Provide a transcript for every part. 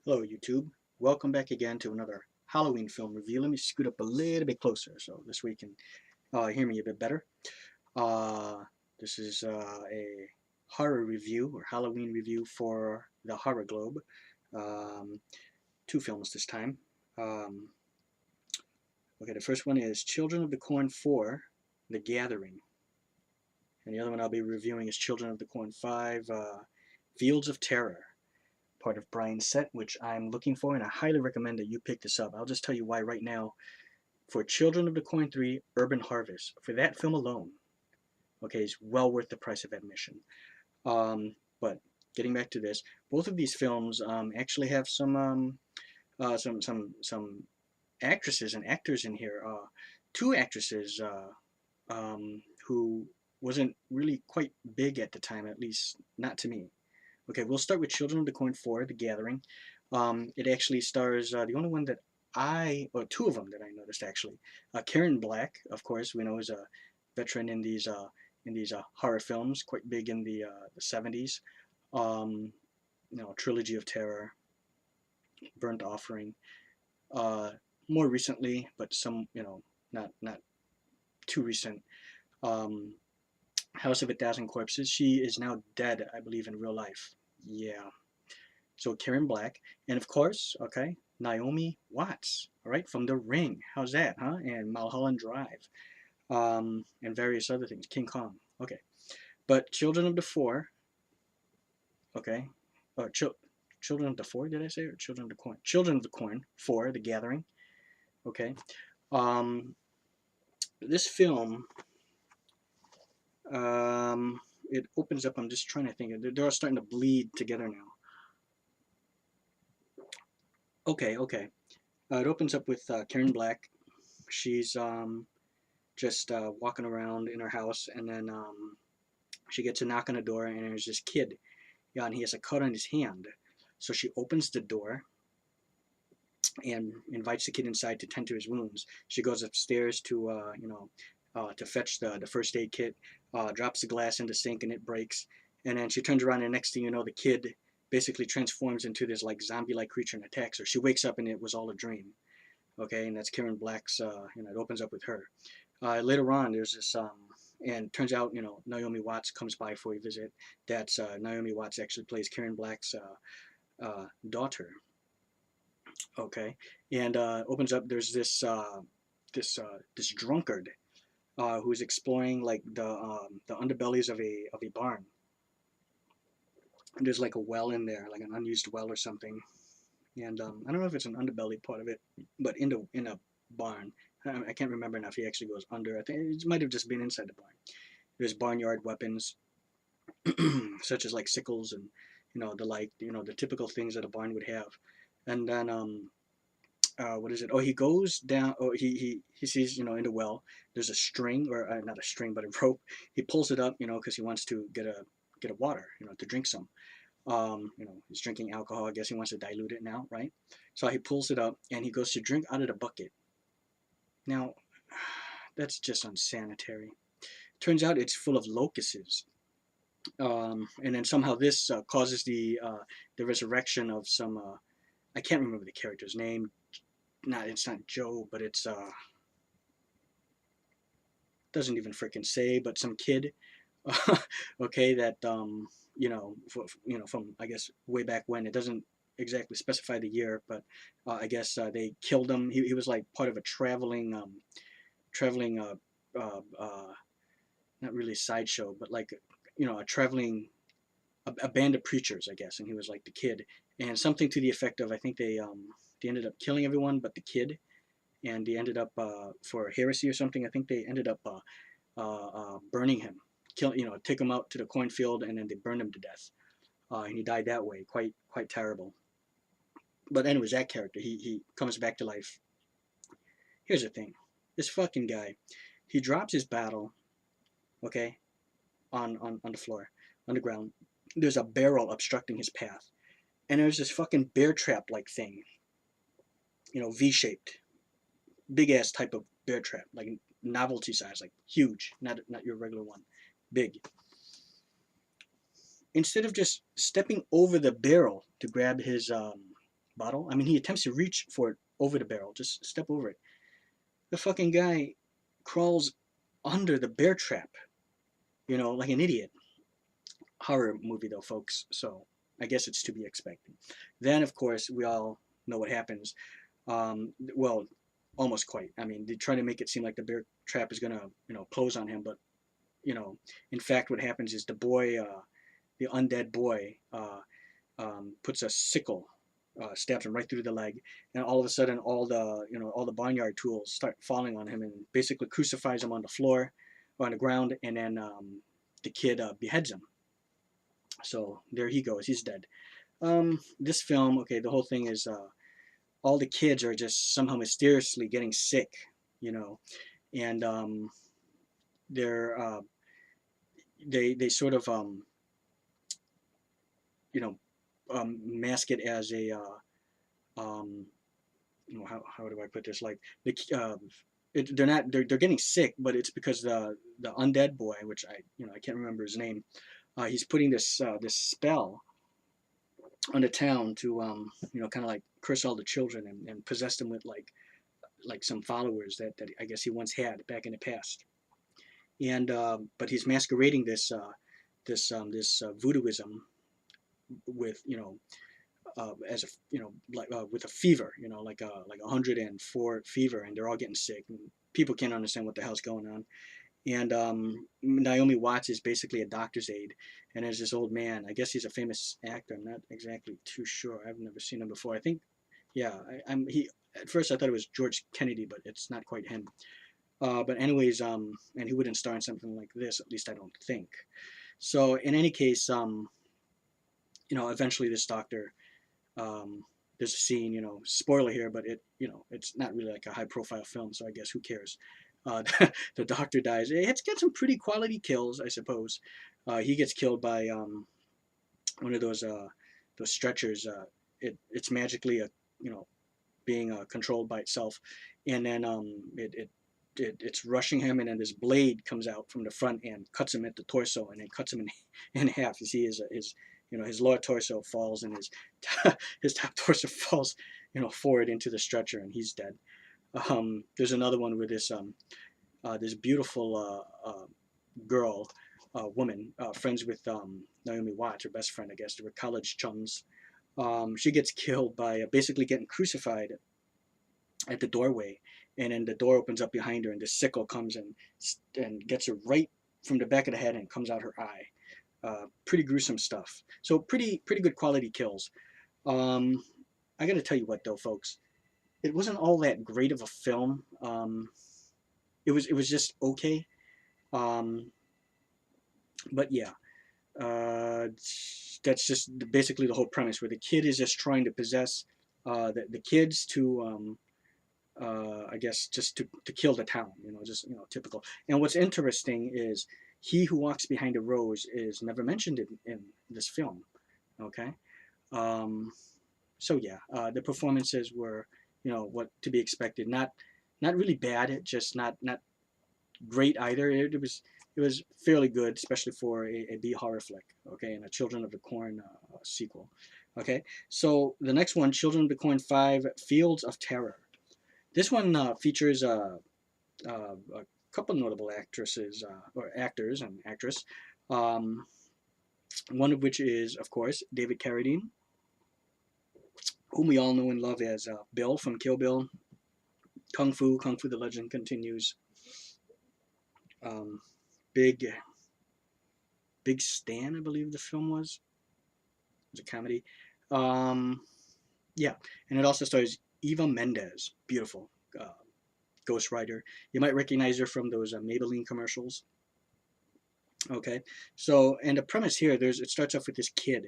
Hello YouTube, welcome back again to another Halloween film review. Let me scoot up a little bit closer so this way you can hear me a bit better. Uh, this is a horror review or Halloween review for the Horror Globe. Um, two films this time. Um, okay, the first one is Children of the Corn 4, The Gathering. And the other one I'll be reviewing is Children of the Corn 5, Fields of Terror. Part of Brian's set, which I'm looking for, and I highly recommend that you pick this up. I'll just tell you why right now. For Children of the Corn 3, Urban Harvest, for that film alone, okay, is well worth the price of admission. But getting back to this, both of these films actually have some actresses and actors in here. Two actresses who wasn't really quite big at the time, at least not to me. Okay, we'll start with Children of the Corn 4, The Gathering. It actually stars the only one that or two of them that I noticed actually. Karen Black, of course, we know is a veteran in these horror films, quite big in the 70s. Um, Trilogy of Terror, Burnt Offering. Uh, More recently, but not too recent. Um, House of a Thousand Corpses. She is now dead, I believe, in real life. Yeah. So Karen Black, and of course, okay, Naomi Watts, all right, from The Ring. How's that, huh? And Mulholland Drive, and various other things. King Kong. Okay, but Children of the Four, okay, Children of the Four, did I say, or Children of the Corn? Children of the Corn, Four, The Gathering. Okay, um, this film, it opens up. I'm just trying to think. They're all starting to bleed together now. Okay. It opens up with Karen Black. She's just walking around in her house, and then she gets a knock on the door, and there's this kid. Yeah, and he has a cut on his hand. So she opens the door and invites the kid inside to tend to his wounds. She goes upstairs to to fetch the first aid kit, drops the glass in the sink, and it breaks. And then she turns around, and next thing you know, the kid basically transforms into this like zombie-like creature and attacks her. She wakes up, and it was all a dream. Okay, and that's Karen Black's. It opens up with her. Later on, there's this, and turns out, Naomi Watts comes by for a visit. That's Naomi Watts actually plays Karen Black's daughter. Okay, and opens up. There's this drunkard who's exploring like the underbellies of a barn. And there's like a well in there, like an unused well or something. And I don't know if it's an underbelly part of it, but in a barn. I can't remember now if he actually goes under. I think it might have just been inside the barn. There's barnyard weapons, such as like sickles and the typical things that a barn would have. And then what is it? Oh, he goes down. Oh, he sees in the well. There's a string, or not a string, but a rope. He pulls it up, because he wants to get a water, to drink some. He's drinking alcohol. I guess he wants to dilute it now, right? So he pulls it up and he goes to drink out of the bucket. Now, that's just unsanitary. Turns out it's full of locusts. And then somehow this causes the resurrection of some. I can't remember the character's name. It's not Joe, but it's doesn't even freaking say. But some kid, okay, that from I guess way back when. It doesn't exactly specify the year, but I guess they killed him. He was like part of a traveling uh, uh, not really sideshow, but like a traveling a band of preachers, I guess, and he was like the kid, and something to the effect of I think they ended up killing everyone but the kid, and they ended up for heresy or something. I think they ended up burning him, take him out to the cornfield, and then they burned him to death, and he died that way. Quite terrible. But anyways, that character he comes back to life. Here's the thing, this fucking guy, he drops his bottle, okay, on the floor, on the ground. There's a barrel obstructing his path, and there's this fucking bear trap like thing, V-shaped, big ass type of bear trap, like novelty size, like huge, not your regular one, big. Instead of just stepping over the barrel to grab bottle. I mean, he attempts to reach for it over the barrel, just step over it. The fucking guy crawls under the bear trap, like an idiot. Horror movie though, folks. So I guess it's to be expected. Then, of course, we all know what happens. Well, almost quite. I mean, they try to make it seem like the bear trap is gonna, close on him, but in fact, what happens is the undead boy, puts a sickle, stabs him right through the leg, and all of a sudden, all the barnyard tools start falling on him, and basically crucifies him on the floor or on the ground, and then the kid beheads him. So there he goes. He's dead. This film, okay, the whole thing is all the kids are just somehow mysteriously getting sick, you know, and they're they sort of mask it as a how do I put this, like they're getting sick, but it's because the undead boy, which I can't remember his name, he's putting this spell on the town to kind of like curse all the children and possess them with like some followers that I guess he once had back in the past. And but he's masquerading this voodooism with as a like with a fever, like 104 fever, and they're all getting sick, and people can't understand what the hell's going on. And Naomi Watts is basically a doctor's aide, and there's this old man. I guess he's a famous actor. I'm not exactly too sure. I've never seen him before. I think, yeah, I'm he. At first, I thought it was George Kennedy, but it's not quite him. But anyways, and he wouldn't star in something like this. At least I don't think. So in any case, eventually this doctor, there's a scene, spoiler here, but it's not really like a high profile film, so I guess who cares? The doctor dies. It's got some pretty quality kills, I suppose. He gets killed by one of those stretchers. It's magically being controlled by itself, and then it's rushing him, and then this blade comes out from the front and cuts him at the torso, and then cuts him in half. You see his lower torso falls, and his his top torso falls forward into the stretcher, and he's dead. There's another one where this beautiful girl, woman, friends with Naomi Watts, her best friend, I guess. They were college chums. She gets killed by basically getting crucified at the doorway, and then the door opens up behind her, and the sickle comes and gets her right from the back of the head and comes out her eye. Pretty gruesome stuff. So pretty good quality kills. I got to tell you what though, folks, it wasn't all that great of a film. It was just okay. Um, but yeah, that's just basically the whole premise, where the kid is just trying to possess the kids to I guess just to kill the town, just typical. And what's interesting is he who walks behind a rose is never mentioned in this film. Okay, um, so yeah, the performances were what to be expected. Not really bad, just not great either. It was fairly good, especially for a B horror flick. Okay, and a Children of the Corn sequel. Okay, so the next one, Children of the Corn 5: Fields of Terror. This one features a couple notable actresses or actors and actress. Um, one of which is, of course, David Carradine, whom we all know and love as Bill from Kill Bill, Kung Fu: The Legend Continues, um, Big Big Stan, I believe the film was. It was a comedy. Um, yeah, and it also stars Eva Mendes, beautiful Ghost Rider. You might recognize her from those Maybelline commercials. Okay, so and the premise here, it starts off with this kid,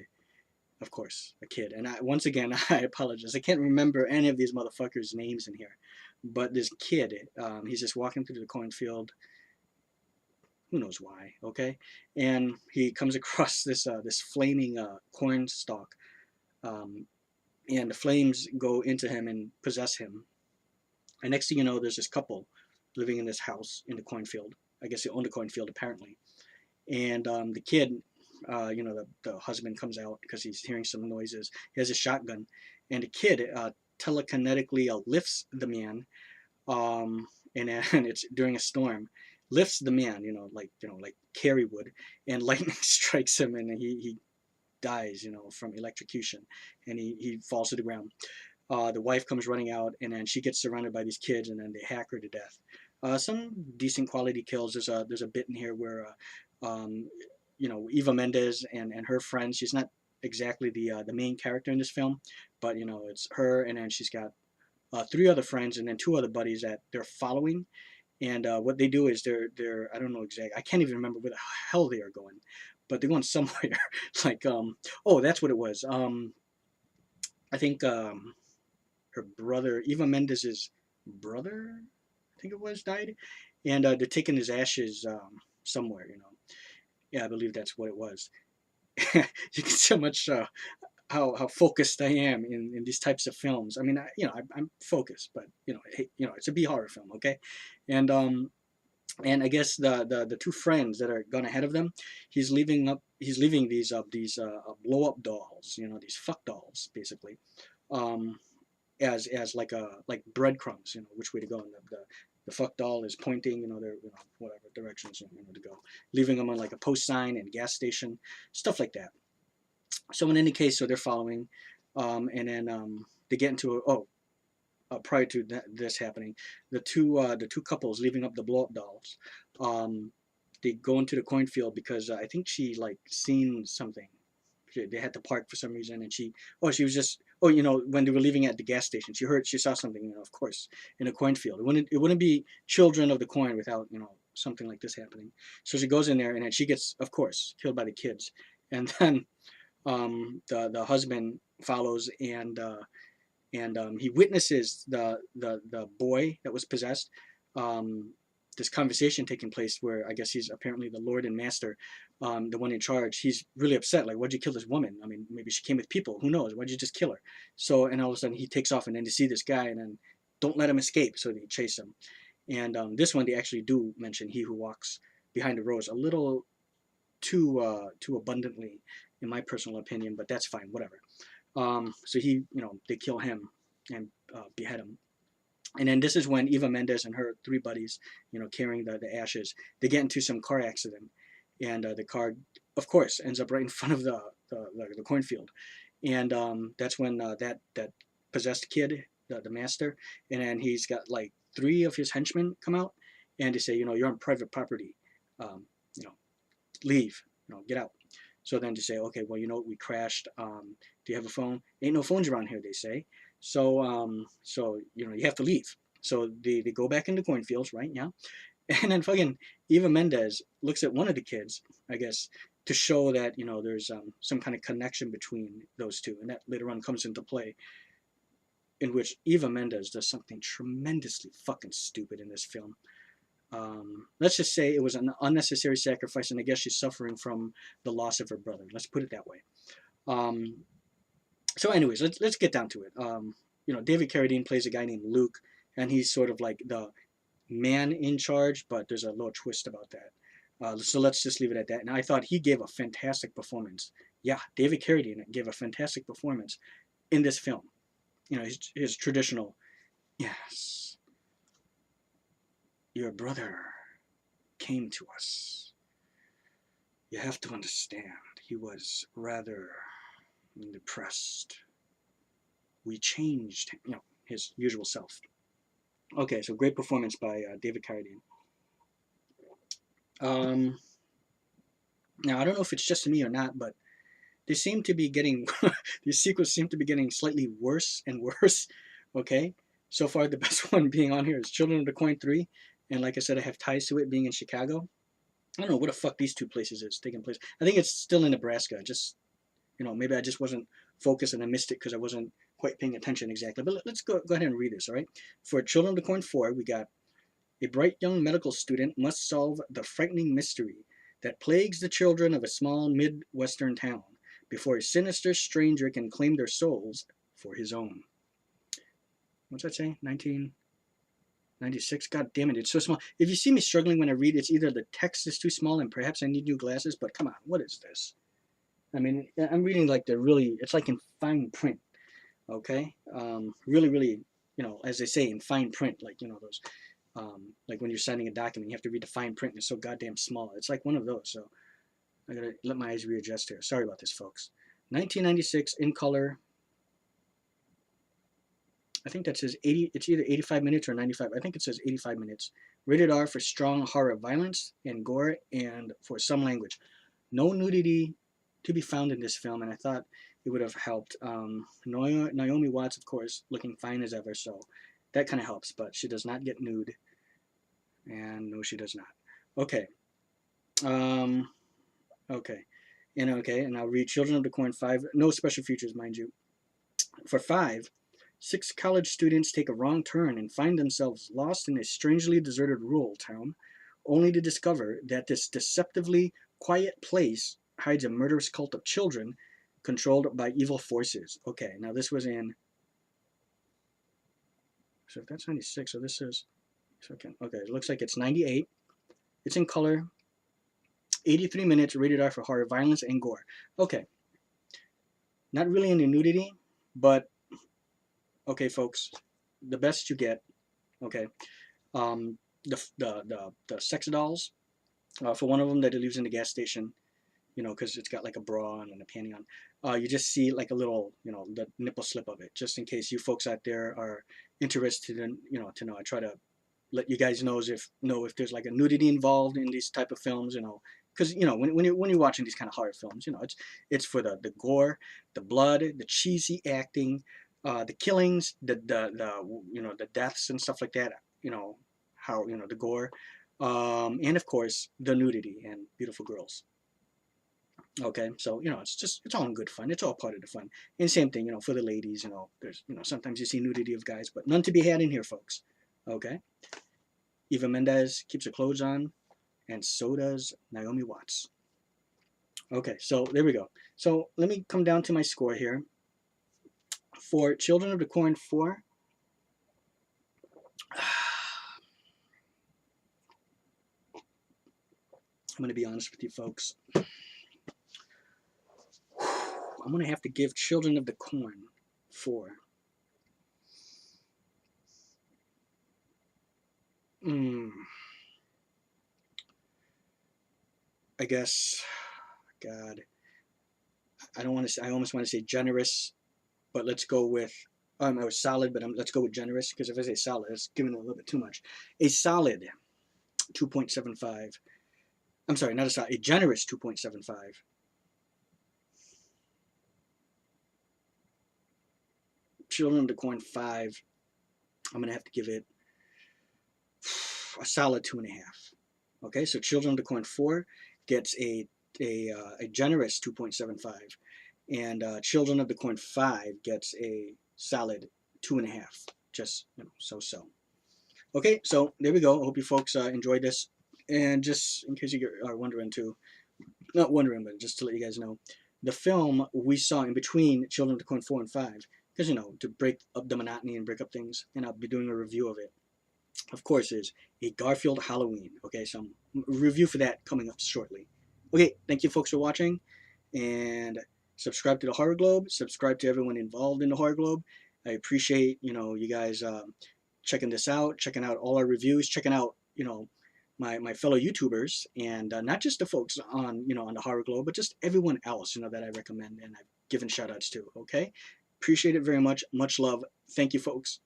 of course, a kid, and once again I apologize, I can't remember any of these motherfuckers' names in here, but this kid, he's just walking through the cornfield. Who knows why? Okay, and he comes across this flaming corn stalk, um, and the flames go into him and possess him. And next thing you know, there's this couple living in this house in the cornfield. I guess they own the cornfield apparently. And the kid, the husband comes out because he's hearing some noises. He has a shotgun, and the kid telekinetically lifts the man, um, and it's during a storm, lifts the man, like Carrie would, and lightning strikes him, and he dies, from electrocution, and he falls to the ground. The wife comes running out, and then she gets surrounded by these kids, and then they hack her to death. Some decent quality kills. There's a bit in here where, Eva Mendes and her friends. She's not exactly the main character in this film, but it's her, and then she's got three other friends, and then two other buddies that they're following. And what they do is they're I don't know exactly. I can't even remember where the hell they are going, but they're going somewhere. like oh, that's what it was. I think her brother, Eva Mendes's brother, I think it was, died, and they're taking his ashes somewhere. Yeah, I believe that's what it was. You can see how much how focused I am in these types of films. I mean, I'm focused, but it's a B horror film, okay? And I guess the two friends that are gone ahead of them, he's leaving these blow up dolls, these fuck dolls, basically, um, as like breadcrumbs, which way to go. And the fuck doll is pointing, their whatever directions to go, leaving them on like a post sign and gas station, stuff like that. So in any case, so they're following, and then they get into prior to this happening, the two couples leaving up the blow up dolls, they go into the cornfield because I think she like seen something. They had to park for some reason, and she was just when they were leaving at the gas station, she saw something, of course, in a cornfield. It wouldn't be children of the corn without something like this happening. So she goes in there, and then she gets, of course, killed by the kids, and then the husband follows, and he witnesses the boy that was possessed. This conversation taking place where I guess he's apparently the Lord and Master, the one in charge. He's really upset. Like, why'd you kill this woman? I mean, maybe she came with people. Who knows? Why'd you just kill her? So, and all of a sudden he takes off, and then they see this guy, and then don't let him escape. So they chase him. And this one they actually do mention he who walks behind the rose a little too abundantly, in my personal opinion, but that's fine, whatever. So they kill him and behead him. And then this is when Eva Mendes and her three buddies, carrying the ashes, they get into some car accident, and the car, of course, ends up right in front of the cornfield, and that's when that possessed kid, the master, and then he's got like three of his henchmen come out, and they say, you're on private property, you know, leave, get out. So then they say, okay, well, we crashed. Do you have a phone? Ain't no phones around here, they say. So you have to leave. So they go back into cornfields, right? Yeah. And then fucking Eva Mendes looks at one of the kids, I guess, to show that there's some kind of connection between those two, and that later on comes into play, in which Eva Mendes does something tremendously fucking stupid in this film. Let's just say it was an unnecessary sacrifice, and I guess she's suffering from the loss of her brother. Let's put it that way. So anyways, let's get down to it. David Carradine plays a guy named Luke, and he's sort of like the man in charge, but there's a little twist about that. So let's just leave it at that. And I thought he gave a fantastic performance. Yeah, David Carradine gave a fantastic performance in this film. His traditional, yes, your brother came to us. You have to understand, he was rather depressed. We changed, his usual self. Okay, so great performance by David Carradine. Now I don't know if it's just me or not, but they seem to be getting these sequels seem to be getting slightly worse and worse. Okay, so far the best one being on here is Children of the Corn 3, and like I said, I have ties to it being in Chicago. I don't know what the fuck these two places is taking place. I think it's still in Nebraska. Just maybe I just wasn't focused and I missed it because I wasn't quite paying attention exactly. But let's go ahead and read this, all right? For Children of the Corn 4, we got a bright young medical student must solve the frightening mystery that plagues the children of a small Midwestern town before a sinister stranger can claim their souls for his own. What's that say? 1996? God damn it, it's so small. If you see me struggling when I read, it's either the text is too small and perhaps I need new glasses, but come on, what is this? I mean, I'm reading like it's like in fine print, okay? Really, really, as they say, in fine print, like, those, like when you're signing a document, you have to read the fine print, and it's so goddamn small. It's like one of those, so I gotta let my eyes readjust here. Sorry about this, folks. 1996 in color. I think that says 80, it's either 85 minutes or 95. I think it says 85 minutes. Rated R for strong horror violence and gore and for some language. No nudity to be found in this film, and I thought it would have helped. Naomi Watts, of course, looking fine as ever, so that kind of helps, but she does not get nude. And no, she does not. Okay. Okay. And I'll read Children of the Corn 5. No special features, mind you. For 5, 6 college students take a wrong turn and find themselves lost in a strangely deserted rural town, only to discover that this deceptively quiet place hides a murderous cult of children controlled by evil forces. Okay, now this was in... So if that's 96, so this is... Okay, it looks like it's 98. It's in color. 83 minutes, rated R for horror, violence, and gore. Okay. Not really into nudity, but... Okay, folks, the best you get, okay, the sex dolls, for one of them that it leaves in the gas station, because it's got like a bra and a panty on, you just see like a little, the nipple slip of it, just in case you folks out there are interested in, to know. I try to let you guys know if there's like a nudity involved in these type of films, because when you're watching these kind of horror films, it's for the gore, the blood, the cheesy acting, the killings, the deaths and stuff like that, how the gore, and of course the nudity and beautiful girls. Okay, so it's all in good fun. It's all part of the fun. And same thing, for the ladies, there's sometimes you see nudity of guys, but none to be had in here, folks. Okay. Eva Mendes keeps her clothes on, and so does Naomi Watts. Okay, so there we go. So let me come down to my score here. For Children of the Corn 4, I'm going to be honest with you folks. I'm going to have to give Children of the Corn 4. I guess, God, I almost want to say generous, but let's go with, I was solid, but let's go with generous, because if I say solid, it's giving it a little bit too much. A solid 2.75. I'm sorry, not a solid, a generous 2.75. Children of the Corn 5, I'm going to have to give it a solid 2.5. Okay, so Children of the Corn 4 gets a generous 2.75, and Children of the Corn 5 gets a solid 2.5. Just so. Okay, so there we go. I hope you folks enjoyed this, and just in case you are wondering too, not wondering, but just to let you guys know, the film we saw in between Children of the Corn 4 and 5, because to break up the monotony and break up things, and I'll be doing a review of it, of course, is a Garfield Halloween. Okay, so a review for that coming up shortly. Okay, thank you folks for watching, and subscribe to the Horror Globe. Subscribe to everyone involved in the Horror Globe. I appreciate you guys checking this out, checking out all our reviews, checking out my fellow YouTubers, and not just the folks on on the Horror Globe, but just everyone else that I recommend and I've given shout outs to. Okay, appreciate it very much. Much love. Thank you, folks.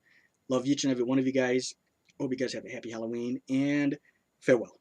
Love each and every one of you guys. Hope you guys have a happy Halloween, and farewell.